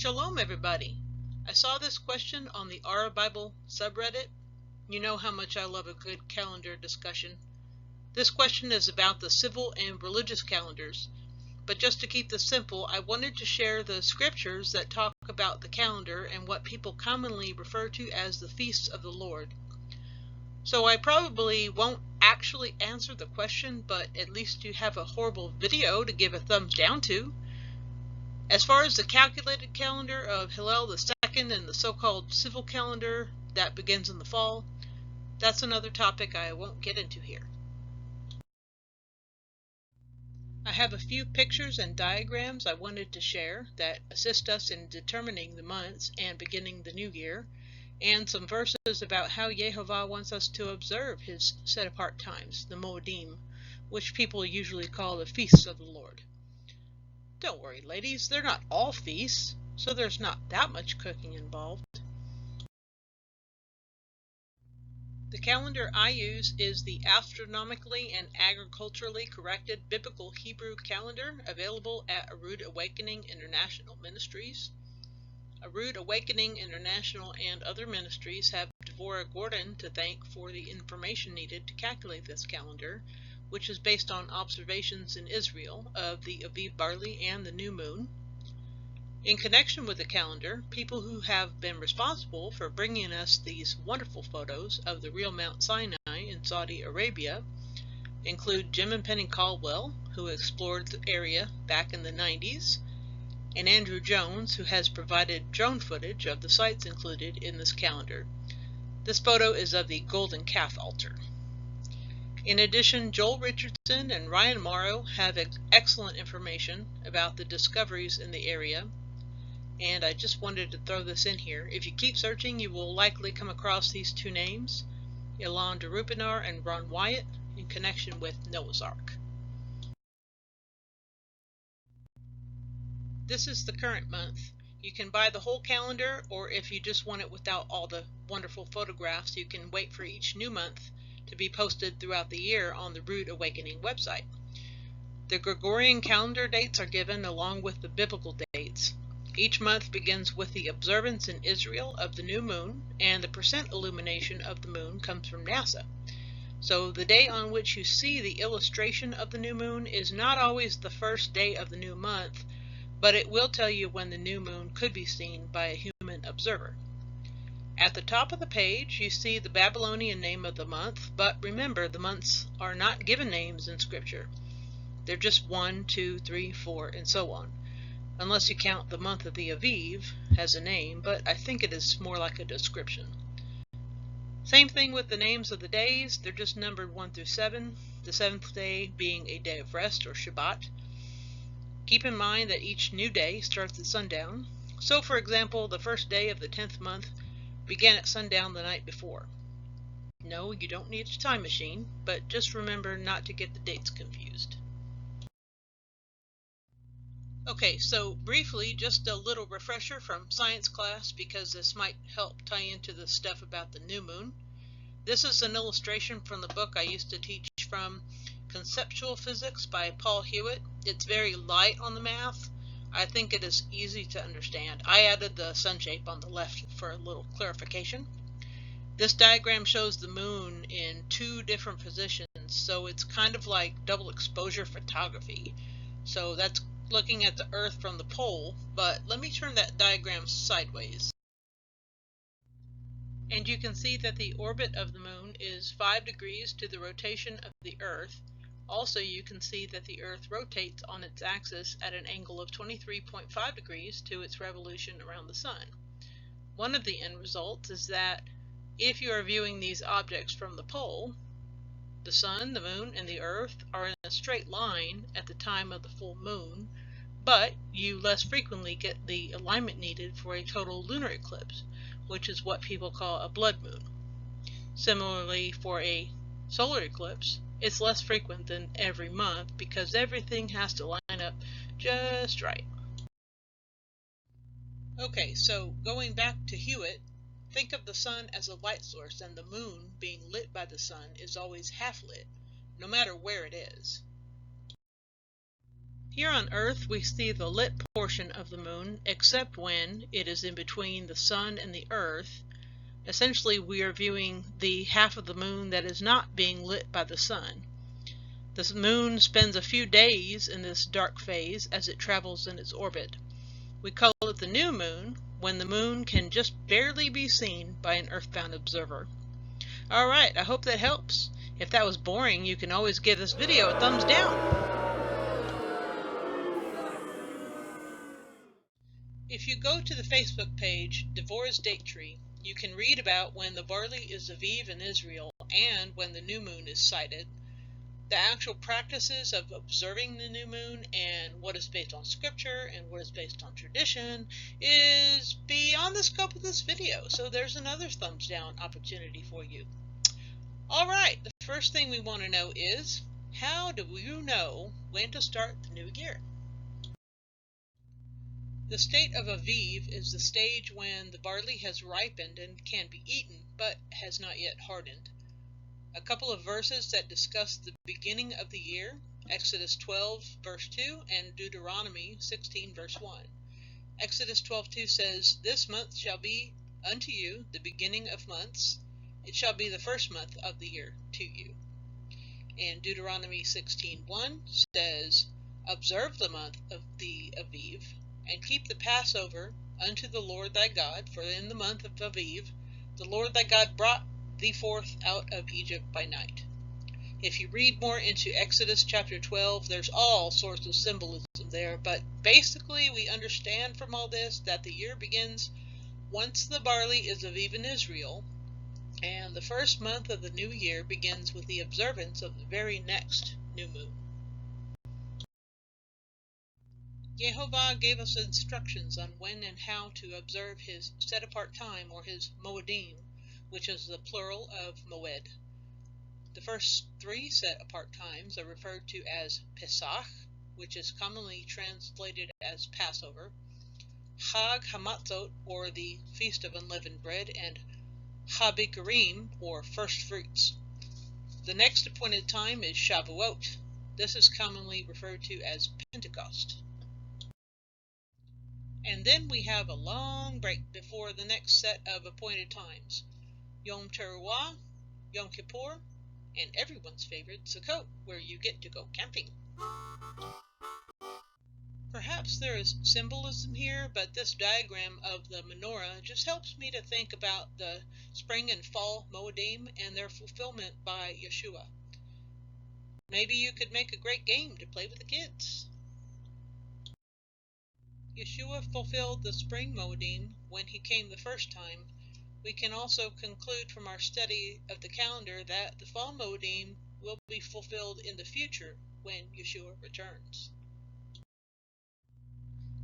Shalom everybody! I saw this question on the Our Bible subreddit. You know how much I love a good calendar discussion. This question is about the civil and religious calendars, but just to keep this simple, I wanted to share the scriptures that talk about the calendar and what people commonly refer to as the feasts of the Lord. So I probably won't actually answer the question, but at least you have a horrible video to give a thumbs down to. As far as the calculated calendar of Hillel II and the so-called civil calendar that begins in the fall, that's another topic I won't get into here. I have a few pictures and diagrams I wanted to share that assist us in determining the months and beginning the new year, and some verses about how Yehovah wants us to observe his set-apart times, the Moedim, which people usually call the feasts of the Lord. Don't worry, ladies, they're not all feasts, so there's not that much cooking involved. The calendar I use is the astronomically and agriculturally corrected biblical Hebrew calendar available at Rood Awakening International Ministries. Rood Awakening International and other ministries have Devorah Gordon to thank for the information needed to calculate this calendar, which is based on observations in Israel of the Aviv barley and the new moon. In connection with the calendar, people who have been responsible for bringing us these wonderful photos of the real Mount Sinai in Saudi Arabia include Jim and Penny Caldwell, who explored the area back in the 90s, and Andrew Jones, who has provided drone footage of the sites included in this calendar. This photo is of the Golden Calf Altar. In addition, Joel Richardson and Ryan Morrow have excellent information about the discoveries in the area, and I just wanted to throw this in here. If you keep searching, you will likely come across these two names, Ilan Derupinar and Ron Wyatt, in connection with Noah's Ark. This is the current month. You can buy the whole calendar, or if you just want it without all the wonderful photographs, you can wait for each new month to be posted throughout the year on the Rood Awakening website. The Gregorian calendar dates are given along with the biblical dates. Each month begins with the observance in Israel of the new moon, and the percent illumination of the moon comes from NASA. So the day on which you see the illustration of the new moon is not always the first day of the new month, but it will tell you when the new moon could be seen by a human observer. At the top of the page, you see the Babylonian name of the month, but remember, the months are not given names in Scripture. They're just 1, 2, 3, 4, and so on, unless you count the month of the Aviv as a name, but I think it is more like a description. Same thing with the names of the days. They're just numbered 1 through 7, the seventh day being a day of rest or Shabbat. Keep in mind that each new day starts at sundown. So, for example, the first day of the 10th month began at sundown the night before. No, you don't need a time machine, but just remember not to get the dates confused. Okay, so briefly, just a little refresher from science class, because this might help tie into the stuff about the new moon. This is an illustration from the book I used to teach from, Conceptual Physics by Paul Hewitt. It's very light on the math. I think it is easy to understand. I added the sun shape on the left for a little clarification. This diagram shows the moon in two different positions, so it's kind of like double exposure photography. So that's looking at the Earth from the pole, but let me turn that diagram sideways. And you can see that the orbit of the moon is 5 degrees to the rotation of the Earth. Also, you can see that the Earth rotates on its axis at an angle of 23.5 degrees to its revolution around the Sun. One of the end results is that if you are viewing these objects from the pole, the Sun, the Moon, and the Earth are in a straight line at the time of the full moon, but you less frequently get the alignment needed for a total lunar eclipse, which is what people call a blood moon. Similarly, for a solar eclipse, it's less frequent than every month because everything has to line up just right. Okay, so going back to Hewitt, think of the sun as a light source, and the moon being lit by the sun is always half lit, no matter where it is. Here on Earth we see the lit portion of the moon, except when it is in between the sun and the earth. Essentially, we are viewing the half of the moon that is not being lit by the sun. The moon spends a few days in this dark phase as it travels in its orbit. We call it the new moon when the moon can just barely be seen by an earthbound observer. Alright, I hope that helps. If that was boring, you can always give this video a thumbs down. If you go to the Facebook page, Devorah's Date Tree, you can read about when the barley is Aviv in Israel and when the new moon is sighted. The actual practices of observing the new moon and what is based on scripture and what is based on tradition is beyond the scope of this video, so there's another thumbs down opportunity for you. Alright, the first thing we want to know is, how do you know when to start the new year? The state of Aviv is the stage when the barley has ripened and can be eaten, but has not yet hardened. A couple of verses that discuss the beginning of the year, Exodus 12 verse 2 and Deuteronomy 16 verse 1. Exodus 12:2 says, "This month shall be unto you the beginning of months. It shall be the first month of the year to you." And Deuteronomy 16:1 says, "Observe the month of the Aviv, and keep the Passover unto the Lord thy God, for in the month of Aviv the Lord thy God brought thee forth out of Egypt by night." If you read more into Exodus chapter 12, there's all sorts of symbolism there, but basically we understand from all this that the year begins once the barley is Aviv in Israel, and the first month of the new year begins with the observance of the very next new moon. Yehovah gave us instructions on when and how to observe his set-apart time, or his moedim, which is the plural of moed. The first three set-apart times are referred to as Pesach, which is commonly translated as Passover, Chag Hamatzot, or the Feast of Unleavened Bread, and HaBikurim, or First Fruits. The next appointed time is Shavuot. This is commonly referred to as Pentecost. And then we have a long break before the next set of appointed times, Yom Teruah, Yom Kippur, and everyone's favorite, Sukkot, where you get to go camping. Perhaps there is symbolism here, but this diagram of the menorah just helps me to think about the spring and fall moedim and their fulfillment by Yeshua. Maybe you could make a great game to play with the kids. Yeshua fulfilled the spring moedim when he came the first time. We can also conclude from our study of the calendar that the fall moedim will be fulfilled in the future when Yeshua returns.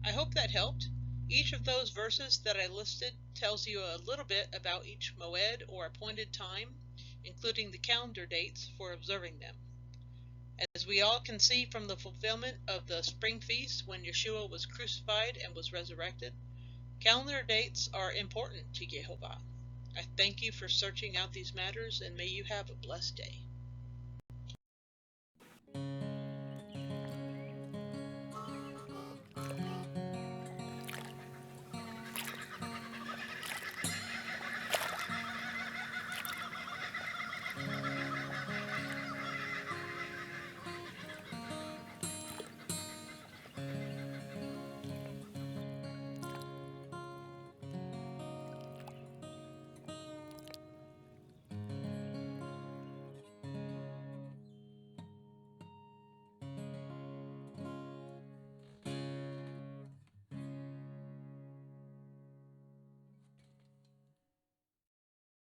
I hope that helped. Each of those verses that I listed tells you a little bit about each moed, or appointed time, including the calendar dates for observing them. As we all can see from the fulfillment of the spring feast when Yeshua was crucified and was resurrected, calendar dates are important to Yehovah. I thank you for searching out these matters, and may you have a blessed day.